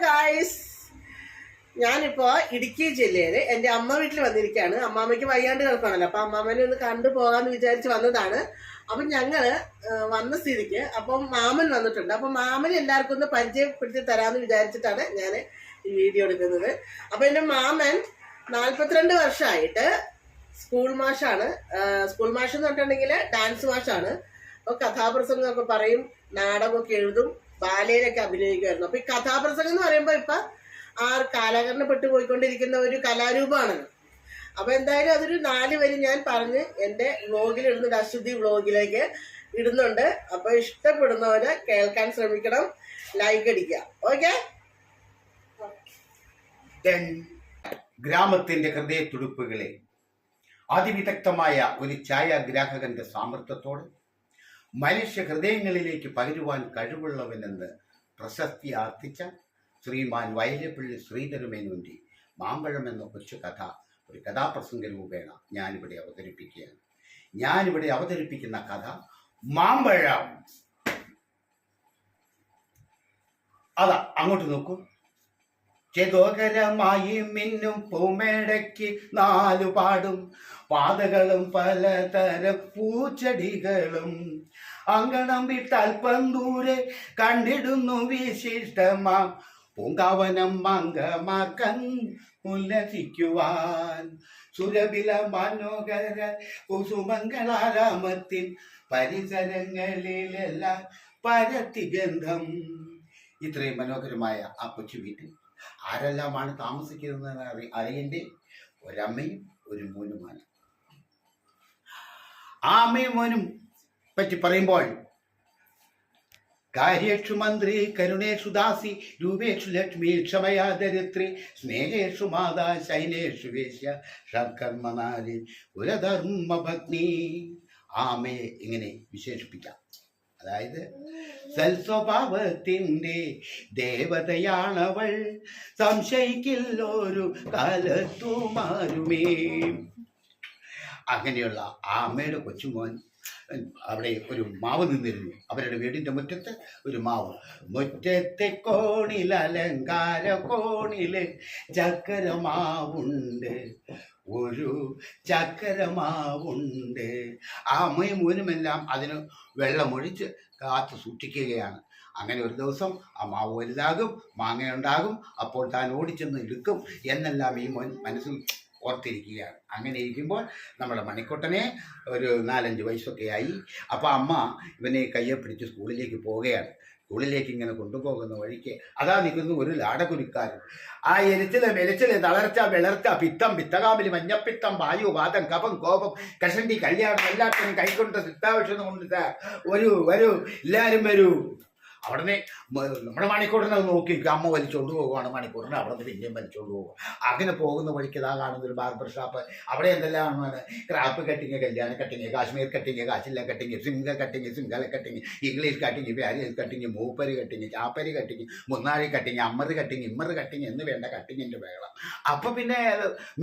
Guys, ഞാനിപ്പോ ഇടുക്കി ജില്ലയില് എന്റെ അമ്മ വീട്ടിൽ വന്നിരിക്കുകയാണ്. അമ്മാമ്മയ്ക്ക് വയ്യാണ്ട് കിടക്കണല്ലോ, അപ്പൊ അമ്മാമ്മനെ ഒന്ന് കണ്ടു പോകാന്ന് വിചാരിച്ച് വന്നതാണ്. അപ്പൊ ഞങ്ങള് വന്ന സ്ഥിതിക്ക് അപ്പം മാമൻ വന്നിട്ടുണ്ട്. അപ്പൊ മാമന് എല്ലാവർക്കും ഒന്ന് പരിചയപ്പെടുത്തി തരാമെന്ന് വിചാരിച്ചിട്ടാണ് ഞാൻ ഈ വീഡിയോ എടുക്കുന്നത്. അപ്പൊ എന്റെ മാമൻ 42 വർഷമായിട്ട് സ്കൂൾ മാഷാണ്. സ്കൂൾ മാഷ് എന്ന് പറഞ്ഞിട്ടുണ്ടെങ്കിൽ ഡാൻസ് മാഷാണ്. അപ്പൊ കഥാപ്രസംഗമൊക്കെ പറയും, നാടകമൊക്കെ എഴുതും, ബാലയിലൊക്കെ അഭിനയിക്കുമായിരുന്നു. അപ്പൊ ഈ കഥാപ്രസംഗം എന്ന് പറയുമ്പോ ഇപ്പൊ കാലഹരണപ്പെട്ടു പോയിക്കൊണ്ടിരിക്കുന്ന ഒരു കലാരൂപമാണല്ലോ. അപ്പൊ എന്തായാലും അതൊരു 4 വരി ഞാൻ പറഞ്ഞ് എന്റെ വ്ളോഗിൽ ഇടുന്നുണ്ട്, അശ്വതി വ്ളോഗിലേക്ക് ഇടുന്നുണ്ട്. അപ്പൊ ഇഷ്ടപ്പെടുന്നവര് കേൾക്കാൻ ശ്രമിക്കണം, ലൈക്ക് അടിക്കുക. ഓക്കെ. ഗ്രാമത്തിന്റെ ഹൃദയത്തുടുപ്പുകളെ അതിവിദഗ്ധമായ ഒരു ഛായാഗ്രാഹകന്റെ സാമർത്ഥ്യത്തോടെ മനുഷ്യ ഹൃദയങ്ങളിലേക്ക് പകരുവാൻ കഴിവുള്ളവനെന്ന് പ്രശസ്തി ആർജിച്ച ശ്രീമാൻ വയലപ്പള്ളി ശ്രീധരമേനോന്റെ മാമ്പഴം എന്ന കൊച്ചു കഥ ഒരു കഥാപ്രസംഗ രൂപേണ ഞാനിവിടെ അവതരിപ്പിക്കുകയാണ്. ഞാനിവിടെ അവതരിപ്പിക്കുന്ന കഥ മാമ്പഴം. അതാ അങ്ങോട്ട് നോക്കൂ. ചേതോകരമായി മിന്നും പൂമേടയ്ക്ക് 4 പാടും പാതകളും പലതരം പൂച്ചെടികളും അങ്കണം വിട്ടൽപ്പം ദൂരെ കണ്ടിടുന്നു വിശിഷ്ടമാം പൂങ്കാവനം മംഗമാക്കൻ ഉല്ലസിക്കുവാൻ സുരഭില മനോഹര കുസുമംഗളാരാമത്തിൻ പരിസരങ്ങളിലെല്ലാം പരത്തി ഗന്ധം. ഇത്രയും മനോഹരമായ ആ കൊച്ചു വീട്ടിൽ ആരെല്ലാമാണ് താമസിക്കുന്നതെന്ന് അറിയണ്ടേ? ഒരമ്മയും ഒരു മോനുമാണ്. ആ അമ്മയും മോനും പറ്റി പറയുമ്പോൾ കാര്യേഷു മന്ത്രി കരുണേഷു ദാസി രൂപേഷു ലക്ഷ്മി ക്ഷമയാ ദരിദ്രി സ്നേഹേഷു മാതാ ശൈലേഷു വേശ്യ ഷർക്കർമ്മനാരി കുലധർമ്മഭഗ്നി. ആ അമ്മയെ ഇങ്ങനെ വിശേഷിപ്പിക്കാം. അതായത് സൽസ്വഭാവത്തിൻ്റെ ദേവതയാണവൾ, സംശയിക്കില്ലൊരു കാലത്തുമാരുമേ. അങ്ങനെയുള്ള ആ അമ്മയുടെ കൊച്ചുമോൻ അവിടെ ഒരു മാവ് നിന്നിരുന്നു. അവരുടെ വീടിൻ്റെ മുറ്റത്ത് ഒരു മാവ്. മുറ്റത്തെ കോണിൽ അലങ്കാര കോണില് ചക്കരമാവുണ്ട്, ഒരു ചക്കരമാവുണ്ട്. ആ അമ്മയും മോനുമെല്ലാം അതിന് വെള്ളമൊഴിച്ച് കാത്തു സൂക്ഷിക്കുകയാണ്. അങ്ങനെ ഒരു ദിവസം ആ മാവ് വലുതാകും, മാങ്ങയുണ്ടാകും, അപ്പോൾ താൻ ഓടിച്ചെന്ന് എടുക്കും എന്നെല്ലാം ഈ മോൻ മനസ്സിൽ ഓർത്തിരിക്കുകയാണ്. അങ്ങനെ ഇരിക്കുമ്പോൾ നമ്മുടെ മണിക്കുട്ടനെ ഒരു 4-5 വയസ്സൊക്കെ ആയി. അപ്പോൾ അമ്മ ഇവനെ കയ്യെ പിടിച്ച് സ്കൂളിലേക്ക് പോവുകയാണ്. സ്കൂളിലേക്ക് ഇങ്ങനെ കൊണ്ടുപോകുന്ന വഴിക്ക് അതാ നിൽക്കുന്നു ഒരു ലാടകുരുക്കാരൻ. ആ എരിച്ചില് തളർച്ച വിളർച്ച പിത്തം പിത്തകാമലി മഞ്ഞപ്പിത്തം വായു വാദം കഫം കോപം കഷണ്ടി കല്യാണം എല്ലാത്തിനും കൈകൊണ്ട് സിദ്ധാവശ്യം കൊണ്ട് വരൂ എല്ലാവരും വരൂ. അവിടുന്ന് നമ്മുടെ മണിക്കൂറിനെ നോക്കി അമ്മ വലിച്ചുകൊണ്ട് പോവുകയാണ്. മണിക്കൂറിനെ അവിടെ നിന്ന് പിന്നെയും വലിച്ചുകൊണ്ട് പോകുക. അങ്ങനെ പോകുന്ന വഴിക്ക് ഇതാ കാണുന്നൊരു ബാർബർ ഷാപ്പ്. അവിടെ എന്തെല്ലാമാണ്? ക്രാപ്പ് കട്ടിങ്, കല്യാണ കട്ടിങ്, കാശ്മീർ കട്ടിങ്, കാശില്ല കട്ടിങ്, സിംഗ കട്ടിങ്, സിംഗല cutting, English cutting, Paris cutting, മൂപ്പര് കട്ടിങ്, ചാപ്പരി കട്ടിങ്, മുന്നാരി കട്ടിങ്, അമ്മറ് കട്ടിങ്, ഇമ്മറ് കട്ടിങ് എന്ന് വേണ്ട കട്ടിങ്ങിൻ്റെ വേളം. അപ്പം പിന്നെ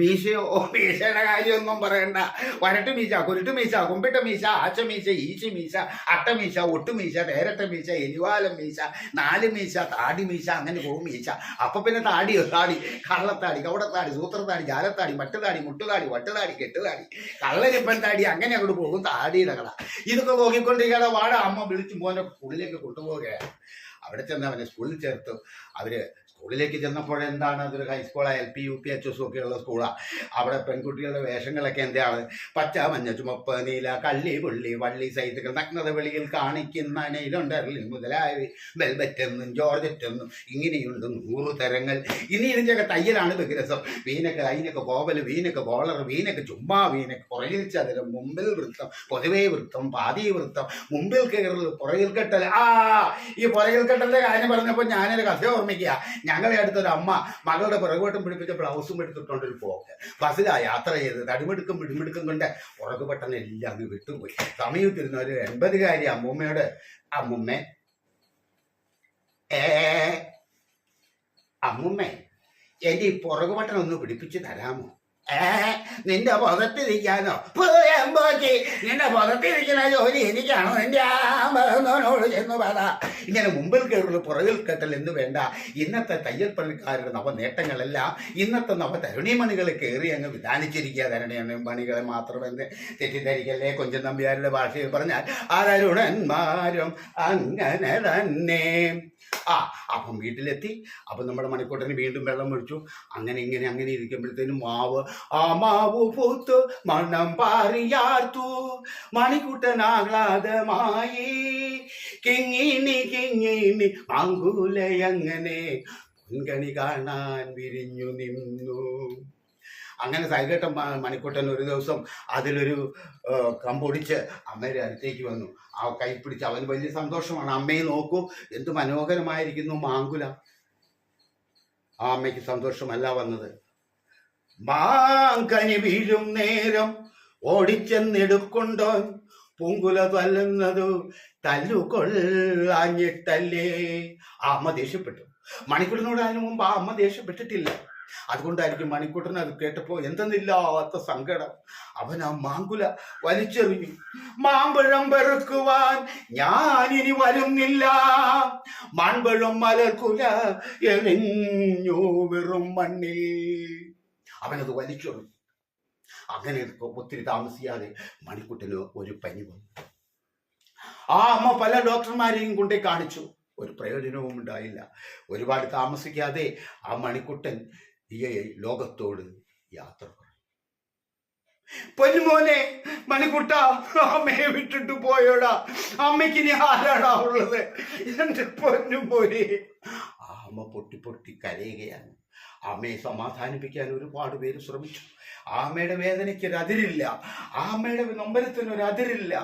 മീശയുടെ കാര്യമൊന്നും പറയണ്ട. വരട്ട് മീശ, കുരുട്ട് മീശ, കുമ്പിട്ട മീശ, ആച്ച മീശ, ഈശി മീശ, അട്ടമീശ, ഒട്ടുമീശ, തേരട്ട മീശ, എലിവാലം മീശ, 4 മീശ, താടി മീശ, അങ്ങനെ പോകും മീശ. അപ്പൊ പിന്നെ താടി കള്ളത്താടി, കൗടത്താടി, സൂത്രത്താടി, ജാലത്താടി, മട്ടുതാടി, മുട്ടുതാടി, വട്ടുതാടി, കെട്ടുതാടി, കള്ളരിപ്പൻ താടി, അങ്ങനെ അങ്ങോട്ട് പോകും താടിയുടെ കട. ഇതൊക്കെ നോക്കിക്കൊണ്ടിരിക്കാതെ വാട അമ്മ വിളിച്ച് മോനെ സ്കൂളിലേക്ക് കൊണ്ടുപോവുകയാണ്. അവിടെ ചെന്ന് അവനെ സ്കൂളിൽ ചേർത്തു. അവര് സ്കൂളിലേക്ക് ചെന്നപ്പോഴെന്താണ്, അതൊരു ഹൈസ്കൂളാണ്, LP UP HS ഒക്കെ ഉള്ള സ്കൂളാണ്. അവിടെ പെൺകുട്ടികളുടെ വേഷങ്ങളൊക്കെ എന്താണ്? പച്ച മഞ്ഞ ചുമപ്പ് നീല കള്ളി പുള്ളി വള്ളി സൈതുകൾ നഗ്നത വെളിയിൽ കാണിക്കുന്ന നെയിലുണ്ടറിൽ മുതലായ വെൽബറ്റെന്നും ജോർജറ്റെന്നും ഇങ്ങനെയുണ്ട് 100 തരങ്ങൾ. ഇനി ഇതിൻ്റെയൊക്കെ തയ്യലാണ് വിഗ്രസം. വീനക്ക് അതിനൊക്കെ കോവൽ, വീനക്ക് കോളർ, വീനക്ക് ചുമ്മാ വീനക്ക്, പുറകിൽ ചതുരം, മുമ്പിൽ വൃത്തം, പൊതുവേ വൃത്തം, പാതി വൃത്തം, മുമ്പിൽ കയറൽ, പുറകിൽ കെട്ടൽ. ഈ പുറകിൽ കെട്ടലിന്റെ കാര്യം പറഞ്ഞപ്പോൾ ഞാനൊരു കഥ ഓർമ്മിക്കുക. ഞങ്ങളെ അടുത്തൊരു അമ്മ മകളുടെ പുറകുവട്ടം പിടിപ്പിച്ച ബ്ലൗസും എടുത്തിട്ടുണ്ടൊരു പോക്ക്. ബസ്സിലാ യാത്ര ചെയ്ത് തടിമെടുക്കും പിടിമെടുക്കും കൊണ്ട് പുറകുവട്ടം എല്ലാം അങ്ങ് വിട്ടുപോയി. സമയത്തിരുന്ന ഒരു 80-കാരി അമ്മൂമ്മയോട്, അമ്മുമ്മേ അമ്മുമ്മേ എൻ്റെ ഈ പുറകുവട്ടം ഒന്ന് പിടിപ്പിച്ച് തരാമോ? നിന്റെ പുറത്തിരിക്കാനോ പോക്കി നിന്റെ പുറത്തിരിക്കുന്ന ജോലി എനിക്കാണോ നിന്റെ ആമനോട് ചെന്ന് പറ. ഇങ്ങനെ മുമ്പിൽ കയറുള്ള പുറകിൽ കെട്ടൽ എന്ന് വേണ്ട. ഇന്നത്തെ തയ്യൽ പണിക്കാരുടെ നവ നേട്ടങ്ങളെല്ലാം ഇന്നത്തെ നവ തരുണിമണികളെ കയറി അങ്ങ് വിധാനിച്ചിരിക്കുക. തരുണിമണികളെ മാത്രമെന്ന് തെറ്റിദ്ധരിക്കല്ലേ. കൊഞ്ചൻ നമ്പ്യാരുടെ ഭാഷയിൽ പറഞ്ഞാൽ അതരുണന്മാരും അങ്ങനെ തന്നെ. അപ്പം വീട്ടിലെത്തി. അപ്പം നമ്മുടെ മണിക്കൂട്ടന് വീണ്ടും വെള്ളം ഒഴിച്ചു. അങ്ങനെ ഇരിക്കുമ്പോഴത്തേനും മാവ് പൂത്തു മണം പാറിയാർത്തു. മണിക്കൂട്ടൻ ആഹ്ലാദമായി കിങ്ങിണി മാങ്കൂലയങ്ങനെ പൊൻകണി കാണാൻ വിരിഞ്ഞു നിന്നു. അങ്ങനെ സൈകേട്ടൻ മണിക്കൂട്ടൻ ഒരു ദിവസം അതിലൊരു കമ്പൊടിച്ച് അമ്മയുടെ അടുത്തേക്ക് വന്നു. ആ കൈ പിടിച്ച് അവന് വലിയ സന്തോഷമാണ്. അമ്മയെ നോക്കൂ, എന്ത് മനോഹരമായിരിക്കുന്നു മാങ്കുല. ആ അമ്മയ്ക്ക് സന്തോഷമല്ല വന്നത്. മാങ്കനി വീഴും നേരം ഓടിച്ചെന്നെടുക്കൊണ്ടോ പൂങ്കുല തല്ലുന്നതു തല്ലുകൊള്ളാഞ്ഞിട്ടല്ലേ. ആ അമ്മ ദേഷ്യപ്പെട്ടു. മണിക്കൂട്ടനോട് അതിനു മുമ്പ് ആ അമ്മ ദേഷ്യപ്പെട്ടിട്ടില്ല. അതുകൊണ്ടായിരിക്കും മണിക്കൂട്ടൻ അത് കേട്ടപ്പോ എന്തെന്നില്ലാത്ത സങ്കടം. അവൻ ആ മാങ്കുല വലിച്ചെറിഞ്ഞു. മാമ്പഴം പെറുക്കുവാൻ ഞാനിനി വരുന്നില്ല, മാമ്പഴം മലർക്കുല എറിഞ്ഞു വെറും മണ്ണിൽ. അവനത് വലിച്ചെറിഞ്ഞു. അങ്ങനെ ഒത്തിരി താമസിയാതെ മണിക്കൂട്ടന് ഒരു പനി വന്നു. ആ അമ്മ പല ഡോക്ടർമാരെയും കൊണ്ടേ കാണിച്ചു. ഒരു പ്രയോജനവും ഉണ്ടായില്ല. ഒരുപാട് താമസിക്കാതെ ആ മണിക്കുട്ടൻ ഈ ലോകത്തോട് യാത്ര പറഞ്ഞു. പൊന്നുമോനെ മണിക്കുട്ട, അമ്മയെ വിട്ടിട്ട് പോയോടാ. അമ്മയ്ക്ക് ഇനി ആരാടാ ഉള്ളത്? എന്റെ പൊന്നുമോനെ. ആ അമ്മ പൊട്ടി കരയുകയാണ്. അമ്മയെ സമാധാനിപ്പിക്കാൻ ഒരുപാട് പേര് ശ്രമിച്ചു. ആമ്മയുടെ വേദനയ്ക്കൊരു അതിരില്ല, ആമ്മയുടെ നൊമ്പരത്തിനൊരു അതിരില്ല.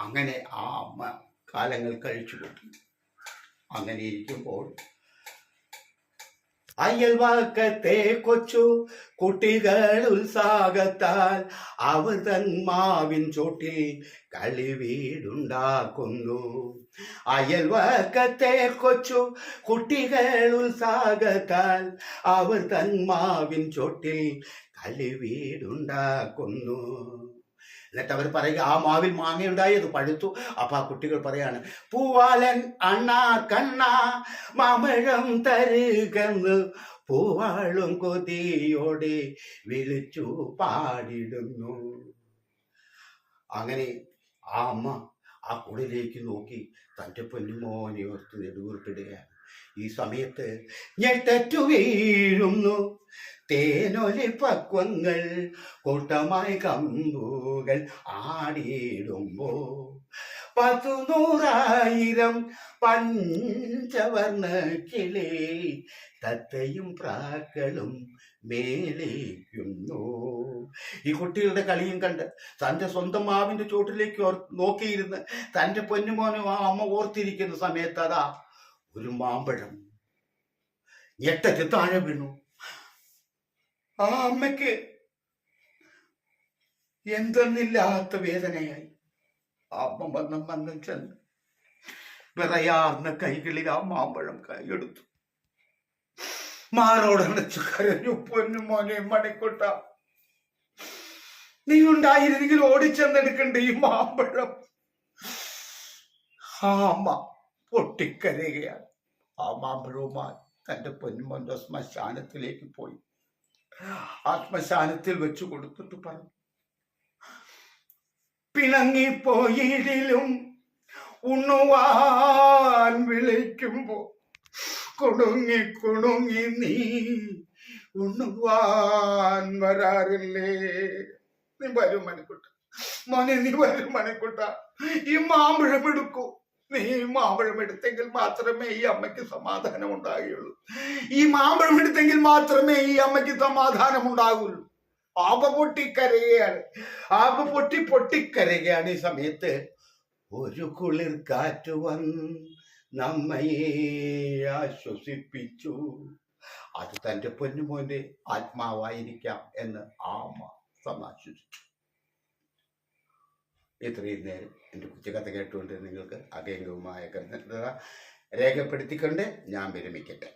അങ്ങനെ ആ അമ്മ കാലങ്ങൾ കഴിച്ചുകൂട്ടി. അങ്ങനെ ഇരിക്കുമ്പോൾ അയൽവാക്കത്തെ കൊച്ചു കുട്ടികൾ ഉത്സാഹത്താൽ അവർ തൻ മാവിൻ ചോട്ടിൽ കളിവീടുണ്ടാക്കുന്നു. അയൽവാക്കത്തെ കൊച്ചു കുട്ടികൾ ഉത്സാഹത്താൽ അവർ തൻ മാവിൻ ചോട്ടിൽ കളിവീടുണ്ടാക്കുന്നു. എന്നിട്ട് അവർ പറയുക, ആ മാവിൽ മാങ്ങയുണ്ടായി, അത് പഴുത്തു. അപ്പൊ ആ കുട്ടികൾ പറയാണ്, പൂവാലൻ അണ്ണാ കണ്ണാ മാമ്പഴം തരുകെന്ന് പൂവാളും കൊതിയോടെ വിളിച്ചു പാടിടുന്നു. അങ്ങനെ ആ അമ്മ ആ കുടിലേക്ക് നോക്കി തൻ്റെ പൊന്നുമോനെ ഓർത്ത് നെടുവീർപ്പിടുകയാണ്. ഈ സമയത്ത് ഞെട്ടറ്റു വീഴുന്നു തേനൊലി പക്വങ്ങൾ, കൂട്ടമായി കമ്പുകൾ ആടിയിടുമ്പോ 100,000 പഞ്ചവർണ്ണ കിളി തത്തയും പ്രാക്കളും മേലേക്കുന്നു. ഈ കുട്ടികളുടെ കളിയും കണ്ട് തൻ്റെ സ്വന്തം മാവിന്റെ ചോട്ടിലേക്ക് നോക്കിയിരുന്ന് തൻ്റെ പൊന്നുമോനും ആ അമ്മ ഓർത്തിരിക്കുന്ന സമയത്ത് അതാ ഒരു മാമ്പഴം ഞെട്ടറ്റ് താഴെ വീണു. ആ അമ്മയ്ക്ക് എന്തെന്നില്ലാത്ത വേദനയായി. അമ്മ വന്നം ചെന്ന് വിറയാർന്ന കൈകളിൽ ആ മാമ്പഴം കൈയെടുത്തു. മാറോടണച്ചു കരഞ്ഞു. പൊന്നുമോനെ മണിക്കുട്ട, നീ ഉണ്ടായിരുന്നെങ്കിൽ ഓടിച്ചെന്നെടുക്കണ്ട ഈ മാമ്പഴം. ആ അമ്മ പൊട്ടിക്കരയുകയാണ്. ആ മാമ്പഴവുമായി തന്റെ പൊന്നുമോന്റെ ശ്മശാനത്തിലേക്ക് പോയി. ആ ശ്മശാനത്തിൽ വെച്ചു കൊടുത്തിട്ട് പറഞ്ഞു, പിണങ്ങിപ്പോയിടിലും ഉണ്ണുവാൻ വിളിക്കുമ്പോ കുണുങ്ങി നീ ഉണ്ണുവാൻ വരാറില്ലേ? നീ വരും മണിക്കുട്ട, മോനെ നീ വരും മണിക്കുട്ട. ഈ മാമ്പഴം എടുക്കൂ. നീ മാമ്പഴം എടുത്തെങ്കിൽ മാത്രമേ ഈ അമ്മയ്ക്ക് സമാധാനം ഉണ്ടാകുകയുള്ളൂ. ഈ മാമ്പഴം എടുത്തെങ്കിൽ മാത്രമേ ഈ അമ്മയ്ക്ക് സമാധാനം ഉണ്ടാകുള്ളൂ. ആപ പൊട്ടിക്കരയുകയാണ്. ആപ പൊട്ടിക്കരയുകയാണ്. ഈ സമയത്ത് ഒരു കുളിർ കാറ്റ് വന്ന് നമ്മയെ ആശ്വസിപ്പിച്ചു. അത് തൻ്റെ പൊന്നുമോന്റെ ആത്മാവായിരിക്കാം എന്ന് ആ അമ്മ സമാശ്വസിച്ചു. ഇത്രയും നേരം എൻ്റെ കുറ്റകഥ കേട്ടുകൊണ്ട് നിങ്ങൾക്ക് അകേംഗവുമായ കരുതൽ രേഖപ്പെടുത്തിക്കൊണ്ട് ഞാൻ വിരമിക്കട്ടെ.